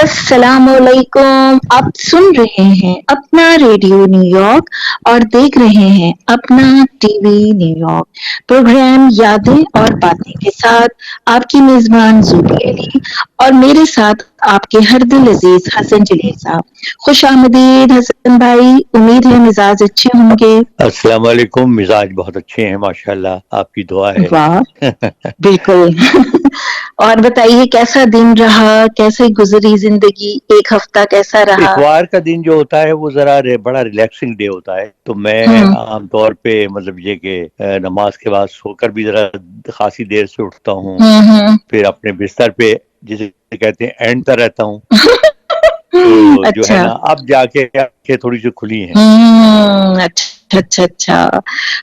السلام علیکم. آپ سن رہے ہیں اپنا ریڈیو نیو یارک اور دیکھ رہے ہیں اپنا TV New York. Programme یادیں اور باتیں کے ساتھ آپ کی میزبان زوبی علی اور میرے ساتھ آپ کے ہر دل عزیز حسن جلیل صاحب. خوش آمدید حسن بھائی. امید ہے مزاج اچھے ہوں گے. السلام علیکم. مزاج بہت اچھے ہیں ماشاءاللہ، آپ کی دعا ہے. واہ، بالکل. اور بتائیے کیسا دن رہا، کیسے گزری زندگی، ایک ہفتہ کیسا رہا؟ اتوار کا دن جو ہوتا ہے وہ ذرا بڑا ریلیکسنگ ڈے ہوتا ہے، تو میں ہوں عام طور پہ مطلب یہ کہ نماز کے بعد سو کر بھی ذرا خاصی دیر سے اٹھتا ہوں، ہوں پھر اپنے بستر پہ جسے کہتے ہیں اینڈتا رہتا ہوں. تو جو ہے اچھا. نا اب جا کے آنکھیں تھوڑی سی کھلی ہیں. اچھا اچھا اچھا.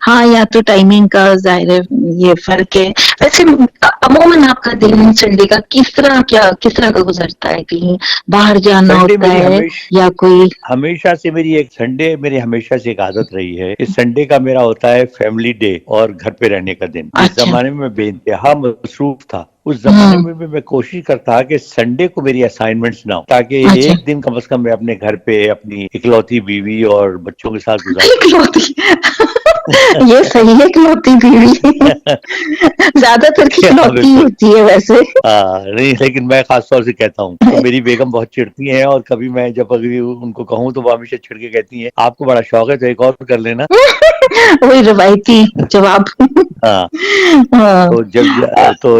ہاں یا تو ٹائمنگ کا ظاہر ہے یہ فرق ہے. ویسے عموماً آپ کا دن سنڈے کا کس طرح کا گزرتا ہے؟ کہیں باہر جانا سنڈے ہوتا میری ہے یا کوئی؟ ہمیشہ سے میری ہمیشہ سے ایک عادت رہی ہے کہ سنڈے کا میرا ہوتا ہے فیملی ڈے اور گھر پہ رہنے کا دن. جس اچھا. زمانے میں بے انتہا مصروف تھا اس زمانے ہوں. میں بھی میں کوشش کرتا کہ سنڈے کو میری اسائنمنٹس نہ ہو، تاکہ اچھا. ایک دن کم از کم میں اپنے گھر پہ اپنی اکلوتی بیوی اور بچوں کے ساتھ گزار سکوں. اکلوتی یہ صحیح ہے. اکلوتی بیوی زیادہ تر کی ہاں اکلوتی بالکل. ہوتی ہے ویسے. نہیں لیکن میں خاص طور سے کہتا ہوں تو میری بیگم بہت چڑھتی ہیں، اور کبھی میں جب اگر ان کو کہوں تو وہ ہمیشہ چھڑ کے کہتی ہیں آپ کو بڑا شوق ہے تو ایک اور کر لینا. وہی روایتی جواب. ہاں ہاں. تو تو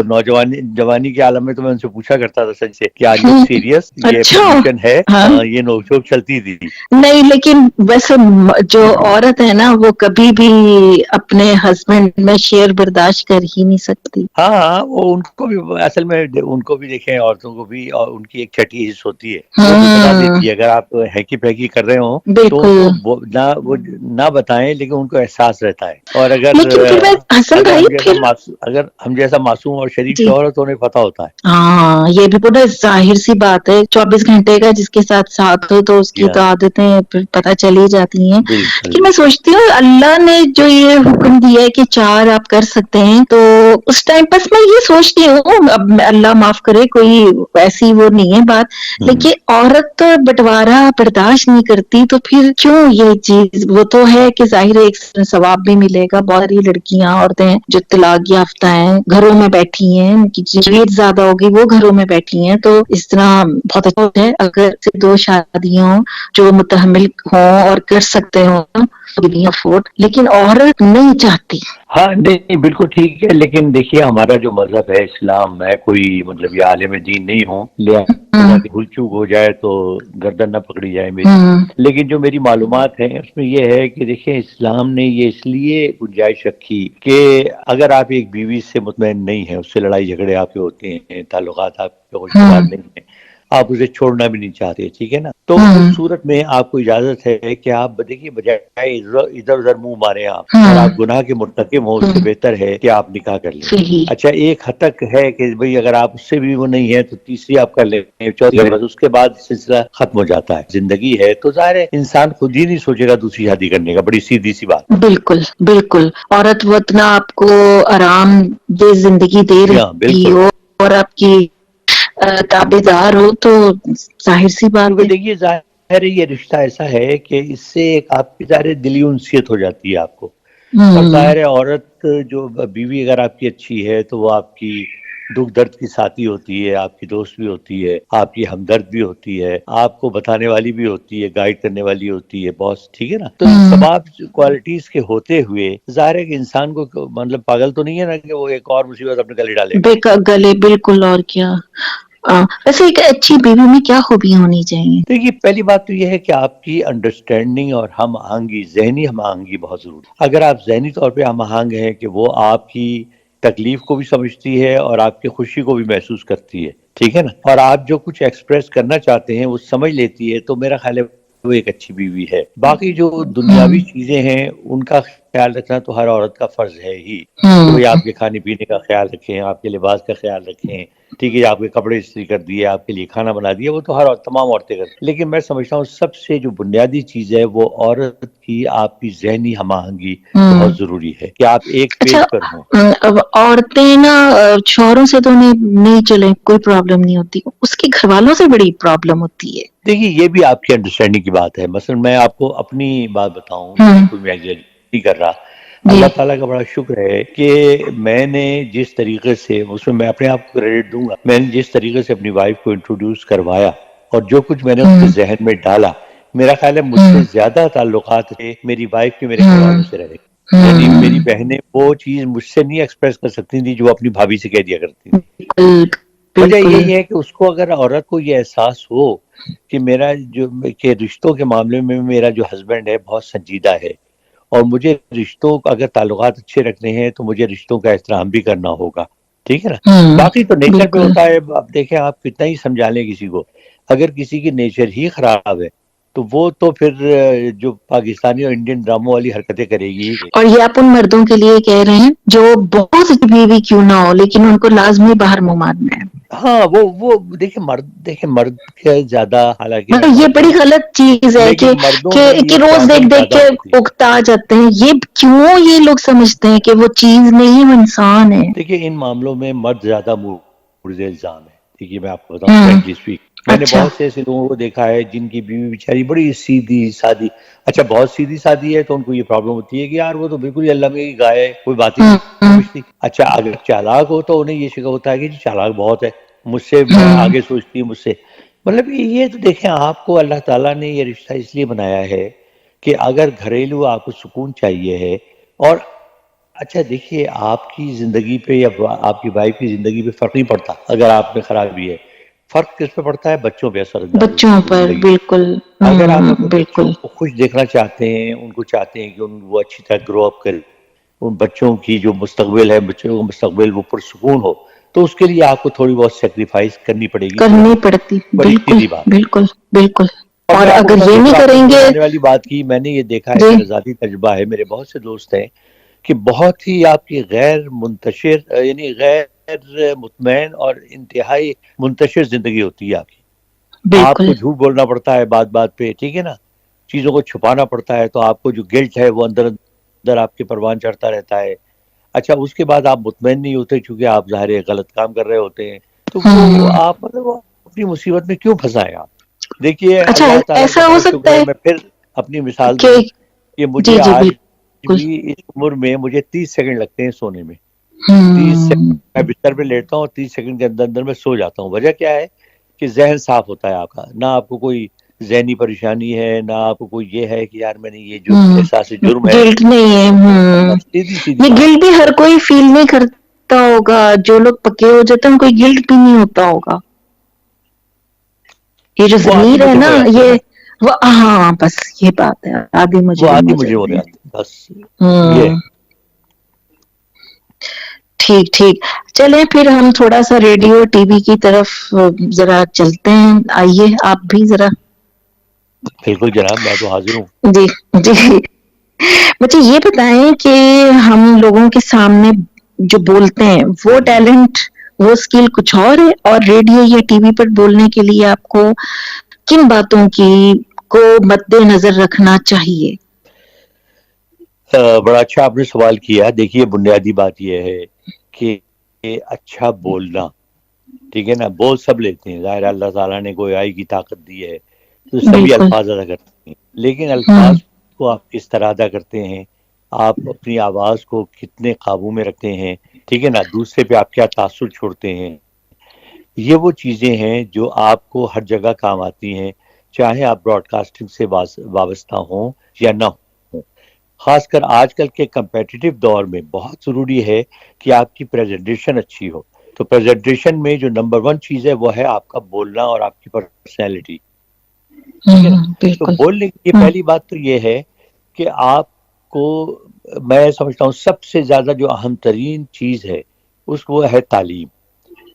جوانی کے عالم میں تو میں ان سے پوچھا کرتا تھا سچ سے کہ آر یو سیریس، یہ اچھا. پرمیشن ہے؟ ہاں. یہ نوک جھوک چلتی تھی. نہیں لیکن ویسے جو عورت ہے نا وہ کبھی بھی اپنے ہسبینڈ میں شیر برداشت کر ہی نہیں سکتی. ہاں وہ ان کو بھی اصل میں ان کو بھی دیکھیں، عورتوں کو بھی، اور ان کی ایک چھٹی حص ہوتی ہے وہ بھی بتا ہوں. دیتی ہے. اگر آپ ہیکی پھیکی کر رہے ہوں تو ان بالکل. کو وہ نہ بتائیں، لیکن ان کو احساس رہتا ہے. اور لیکن پھر میں حسن اگر بھائی پھر ہم جیسا معصوم اور شریف جی شوہر ہو تو انہیں پتہ ہوتا ہے. ہاں یہ بھی بڑا ظاہر سی بات ہے. 24 گھنٹے کا جس کے ساتھ ہو تو اس جی کی ہاں تو عادتیں پھر پتہ چلی جاتی ہیں. بالکل. لیکن میں سوچتی ہوں اللہ نے جو یہ حکم دیا ہے کہ 4 آپ کر سکتے ہیں، تو اس ٹائم بس میں یہ سوچتی ہوں، اب اللہ معاف کرے کوئی ایسی وہ نہیں ہے بات، ہوں. لیکن عورت تو بٹوارا برداشت نہیں کرتی تو پھر کیوں یہ چیز؟ وہ تو ہے کہ ظاہر ایک ثواب بھی ملے گا. بہت ساری لڑکیاں عورتیں جو طلاق یافتہ ہیں گھروں میں بیٹھی ہیں، ان کی ریٹ زیادہ ہوگی، وہ گھروں میں بیٹھی ہیں. تو اس طرح بہت اچھا ہے اگر 2 شادیاں جو متحمل ہوں اور کر سکتے ہوں افورڈ، لیکن عورت نہیں چاہتی. ہاں نہیں بالکل ٹھیک ہے، لیکن دیکھیے ہمارا جو مذہب ہے اسلام، میں کوئی مطلب یہ عالم دین نہیں ہوں، لہذا ہوں کہ بھول چوک ہو جائے تو گردن نہ پکڑی جائے میری. ہوں لیکن جو میری معلومات ہیں اس میں یہ ہے کہ دیکھیں اسلام نے یہ اس لیے گنجائش رکھی کہ اگر آپ ایک بیوی سے مطمئن نہیں ہیں، اس سے لڑائی جھگڑے آپ کے ہوتے ہیں، تعلقات آپ کے خوشگوار ہوں نہیں ہیں، آپ اسے چھوڑنا بھی نہیں چاہتے، ٹھیک ہے نا، تو اس ہوں صورت میں آپ کو اجازت ہے کہ آپ دیکھیے بجائے ادھر ادھر منہ مارے آپ اور ہوں آپ گناہ کے مرتکب ہوں، اس سے ہوں بہتر ہے کہ آپ نکاح کر لیں. صحیح. اچھا ایک حد تک ہے کہ بھئی اگر آپ اس سے بھی وہ نہیں ہے تو تیسری آپ کر لیں، چوتھی، بس اس کے بعد سلسلہ ختم ہو جاتا ہے. زندگی ہے تو ظاہر ہے انسان خود ہی نہیں سوچے گا دوسری شادی کرنے کا، بڑی سیدھی سی بات. بالکل بالکل. عورت وہ اتنا آپ کو آرام دہ زندگی دے جی ہاں رہی بالکل. ہو اور آپ کی تابع دار ہو تو ظاہر سی بات کیونکہ ہے. دیکھیے ظاہر ہے یہ رشتہ ایسا ہے کہ اس سے ایک آپ کی ظاہر دلی انسیت ہو جاتی ہے آپ کو. اور ہوں ظاہر ہے عورت جو بیوی اگر آپ کی اچھی ہے تو وہ آپ کی دکھ درد کی ساتھی ہوتی ہے، آپ کی دوست بھی ہوتی ہے، آپ کی ہمدرد بھی ہوتی ہے، آپ کو بتانے والی بھی ہوتی ہے، گائیڈ کرنے والی ہوتی ہے، باس، ٹھیک ہے نا. تو ان ہوں تمام کوالٹیز کے ہوتے ہوئے ظاہر ہے کہ انسان کو مطلب پاگل تو نہیں ہے نا کہ وہ ایک اور مصیبت اپنے گلے ڈالے گا. گلے بالکل. اور کیا. ویسے ایک اچھی بیوی میں کیا خوبیاں ہونی چاہیے؟ دیکھیے پہلی بات تو یہ ہے کہ آپ کی انڈرسٹینڈنگ اور ہم آہنگی، ذہنی ہم آہنگی بہت ضروری ہے. اگر آپ ذہنی طور پہ ہم آہنگ ہیں کہ وہ آپ کی تکلیف کو بھی سمجھتی ہے اور آپ کی خوشی کو بھی محسوس کرتی ہے، ٹھیک ہے نا، اور آپ جو کچھ ایکسپریس کرنا چاہتے ہیں وہ سمجھ لیتی ہے، تو میرا خیال ہے وہ ایک اچھی بیوی ہے. باقی جو دنیاوی ہوں چیزیں ہیں ان کا خیال رکھنا تو ہر عورت کا فرض ہے ہی کہ بھئی آپ کے کھانے پینے کا خیال رکھیں، آپ کے لباس کا خیال رکھیں، ٹھیک ہے، آپ کے کپڑے استری کر دیے، آپ کے لیے کھانا بنا دیا، وہ تو ہر تمام عورتیں کرتی ہیں، لیکن میں سمجھتا ہوں سب سے جو بنیادی چیز ہے وہ عورت کی آپ کی ذہنی ہم آہنگی بہت ضروری ہے کہ آپ ایک اچھا، پیج پر ہوں۔ اب عورتیں نا شوہروں سے تو نہیں چلے، کوئی پرابلم نہیں ہوتی، اس کے گھر والوں سے بڑی پرابلم ہوتی ہے۔ دیکھیے یہ بھی آپ کی انڈرسٹینڈنگ کی بات ہے، مثلا میں آپ کو اپنی بات بتاؤں، بالکل میں ایگزیجریٹ نہیں کر رہا، اللہ تعالیٰ کا بڑا شکر ہے کہ میں نے جس طریقے سے، اس میں اپنے آپ کو کریڈٹ دوں گا، میں نے جس طریقے سے اپنی وائف کو انٹروڈیوس کروایا اور جو کچھ میں نے اس کے ذہن میں ڈالا، میرا خیال ہے مجھ سے زیادہ تعلقات میری وائف کے میرے گھر والوں سے رہے، یعنی میری بہنیں وہ چیز مجھ سے نہیں ایکسپریس کر سکتی تھی جو اپنی بھابھی سے کہہ دیا کرتی تھی۔ وجہ یہی ہے کہ اس کو اگر عورت کو یہ احساس ہو کہ میرا کہ رشتوں کے معاملے میں میرا جو ہسبینڈ ہے بہت سنجیدہ ہے اور مجھے رشتوں اگر تعلقات اچھے رکھنے ہیں تو مجھے رشتوں کا احترام بھی کرنا ہوگا، ٹھیک ہے نا، باقی تو نیچر پہ ہوتا ہے، اب دیکھیں آپ کتنا ہی سمجھا لیں کسی کو، اگر کسی کی نیچر ہی خراب ہے تو وہ تو پھر جو پاکستانی اور انڈین ڈراموں والی حرکتیں کرے گی۔ اور یہ آپ ان مردوں کے لیے کہہ رہے ہیں جو بہت اچھی بیوی کیوں نہ ہو لیکن ان کو لازمی باہر منہ مارنا ہے۔ ہاں وہ دیکھیں مرد کے زیادہ، حالانکہ میں یہ مرد بڑی ہوں غلط چیز ہے لیکن مردوں میں کہ یہ روز دیکھ پرابلم دیکھ زیادہ کے ہوتی ہے۔ اکتا جاتے ہیں، یہ کیوں یہ لوگ سمجھتے ہیں کہ وہ چیز نہیں، وہ انسان ہے۔ دیکھیے ان معاملوں میں مرد زیادہ مورد الزام ہے، دیکھیے میں آپ کو بتاؤں فرینکلی اسپیک، میں نے اچھا، بہت سے ایسے لوگوں کو دیکھا ہے جن کی بیوی بیچاری بڑی سیدھی سادی، اچھا بہت سیدھی سادی ہے تو ان کو یہ پرابلم ہوتی ہے کہ یار وہ تو بالکل اللہ میں کی گائے ہے، کوئی بات ہی نہیں سمجھتی، اچھا اگر چالاک ہو تو انہیں یہ شکر ہوتا ہے کہ جی چالاک بہت ہے، مجھ سے آگے سوچتی ہے مجھ سے، مطلب یہ تو دیکھیں آپ کو اللہ تعالیٰ نے یہ رشتہ اس لیے بنایا ہے کہ اگر گھریلو آپ کو سکون چاہیے ہے، اور اچھا دیکھیے آپ کی زندگی پہ یا آپ کی وائف کی زندگی پہ فرق نہیں پڑتا اگر آپ میں خرابی ہے، فرق کس پہ پڑتا ہے؟ بچوں پہ اثر انداز ہوتی بچوں ہے وہ پر، زندگی۔ بالکل، اگر آپ اپنے بچوں بالکل، کو خوش دیکھنا چاہتے ہیں، ان کو چاہتے ہیں کہ وہ اچھی طرح گرو اپ کرے، ان بچوں کی جو مستقبل ہے، بچوں کا مستقبل وہ پرسکون ہو، تو اس کے لیے آپ کو تھوڑی بہت سیکریفائس کرنی پڑے گی تھوڑی کرنی بہت، پڑتی، بڑی بالکل، سیدھی بات ہے۔ بالکل، بالکل۔ اور اور میں آپ کو اگر بتاؤں یہ نہیں دوسرا، آپ نے کریں گے، شرمانے والی بات کی، میں نے یہ دیکھا ہے، جی، میرا ذاتی تجربہ ہے، میرے بہت سے دوست ہیں کہ بہت ہی آپ کی غیر منتشر، یعنی غیر مطمئن اور انتہائی منتشر زندگی ہوتی ہے آپ کی، آپ بالکل، کو جھوٹ بولنا پڑتا ہے بات بات پہ، ٹھیک ہے نا، چیزوں کو چھپانا پڑتا ہے، تو آپ کو جو گلٹ ہے وہ اندر اندر آپ کے پروان چڑھتا رہتا ہے، اچھا اس کے بعد آپ مطمئن نہیں ہوتے چونکہ آپ ظاہر ہے غلط کام کر رہے ہوتے ہیں، تو وہ آپ مطلب اپنی مصیبت میں کیوں پھنسائیں آپ؟ دیکھیے اچھا اللہ تعالیٰ کا ایسا ہو بڑا سکتا شکر ہے، ہے میں پھر اپنی مثال کہ دوں کہ جی مجھے جی آج بالکل، بھی اس عمر میں مجھے 30 سیکنڈ لگتے ہیں سونے میں، 30 ہوں، سیکنڈ میں بستر پہ لیٹتا ہوں اور 30 سیکنڈ کے اندر اندر میں سو جاتا ہوں، وجہ کیا ہے کہ ذہن صاف ہوتا ہے آپ کا، نہ آپ کو کوئی ذہنی پریشانی ہے، نہ آپ کو کوئی یہ ہے کہ یار میں نے یہ جو احساس جرم ہے، گلٹ نہیں ہے، بس سیدھی سیدھی یہ بات گلٹ بھی ہے ہر بس۔ کوئی فیل نہیں کرتا ہوگا، جو لوگ پکے ہو جاتے ہیں ان کو گلٹ بھی نہیں ہوتا ہوگا، یہ جو وہ آدھی ضمیر ہے مجرم نا، ہو جاتے ہیں نا، وہ ہاں بس یہ بات ہے، آدھی وہ مجرم آدھی ہو مجرم ہو جاتے ہیں۔ جاتے ہیں بس، یہ ہے۔ ٹھیک ٹھیک، چلیں پھر ہم تھوڑا سا ریڈیو ٹی وی کی طرف ذرا چلتے ہیں، آئیے آپ بھی ذرا۔ بالکل جناب، میں تو حاضر ہوں۔ جی جی، مجھے یہ بتائیں کہ ہم لوگوں کے سامنے جو بولتے ہیں وہ ٹیلنٹ، وہ اسکل کچھ اور ہے، اور ریڈیو یا ٹی وی پر بولنے کے لیے آپ کو کن باتوں کی کو مد نظر رکھنا چاہیے؟ بڑا اچھا آپ نے سوال کیا، دیکھیے بنیادی بات یہ ہے کہ اچھا بولنا، ٹھیک ہے نا، بول سب لیتے ہیں، ظاہر اللہ تعالیٰ نے کوئی آئی کی طاقت دی ہے تو سبھی بالکل، الفاظ ادا کرتے ہیں، لیکن الفاظ کو آپ کس طرح ادا کرتے ہیں، آپ اپنی آواز کو کتنے قابو میں رکھتے ہیں، ٹھیک ہے نا، دوسرے پہ آپ کیا تاثر چھوڑتے ہیں، یہ وہ چیزیں ہیں جو آپ کو ہر جگہ کام آتی ہیں، چاہے آپ براڈ کاسٹنگ سے وابستہ ہوں یا نہ ہوں، خاص کر آج کل کے کمپیٹیٹو دور میں بہت ضروری ہے کہ آپ کی پریزنٹیشن اچھی ہو، تو پریزنٹیشن میں جو نمبر 1 چیز ہے وہ ہے آپ کا بولنا اور آپ کی پرسنالٹی، ٹھیک ہے نا، تو بالکل، بولنے کی پہلی بات تو یہ ہے کہ آپ کو، میں سمجھتا ہوں سب سے زیادہ جو اہم ترین چیز ہے اس کو ہے تعلیم،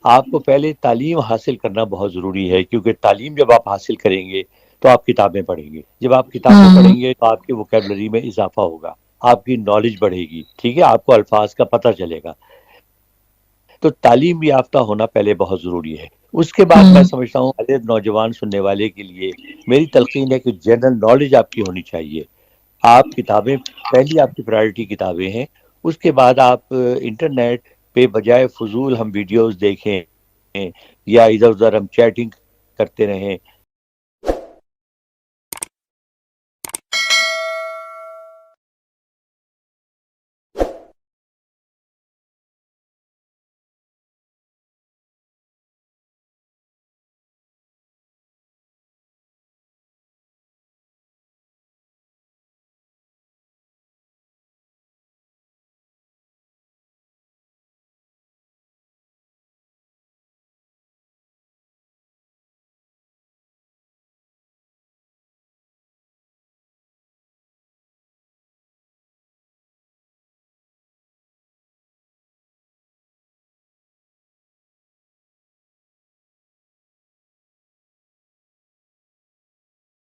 آپ کو پہلے تعلیم حاصل کرنا بہت ضروری ہے، کیونکہ تعلیم جب آپ حاصل کریں گے تو آپ کتابیں پڑھیں گے، جب آپ کتابیں پڑھیں گے تو آپ کے ووکیبلری میں اضافہ ہوگا، آپ کی نالج بڑھے گی، ٹھیک ہے، آپ کو الفاظ کا پتہ چلے گا. تو تعلیم یافتہ ہونا پہلے بہت ضروری ہے. اس کے بعد میں سمجھتا ہوں ہر نوجوان سننے والے کے لیے میری تلقین ہے کہ جنرل نالج آپ کی ہونی چاہیے. آپ کتابیں، پہلی آپ کی پرائرٹی کتابیں ہیں، اس کے بعد آپ انٹرنیٹ پہ بجائے فضول ہم ویڈیوز دیکھیں یا ادھر ادھر ہم چیٹنگ کرتے رہیں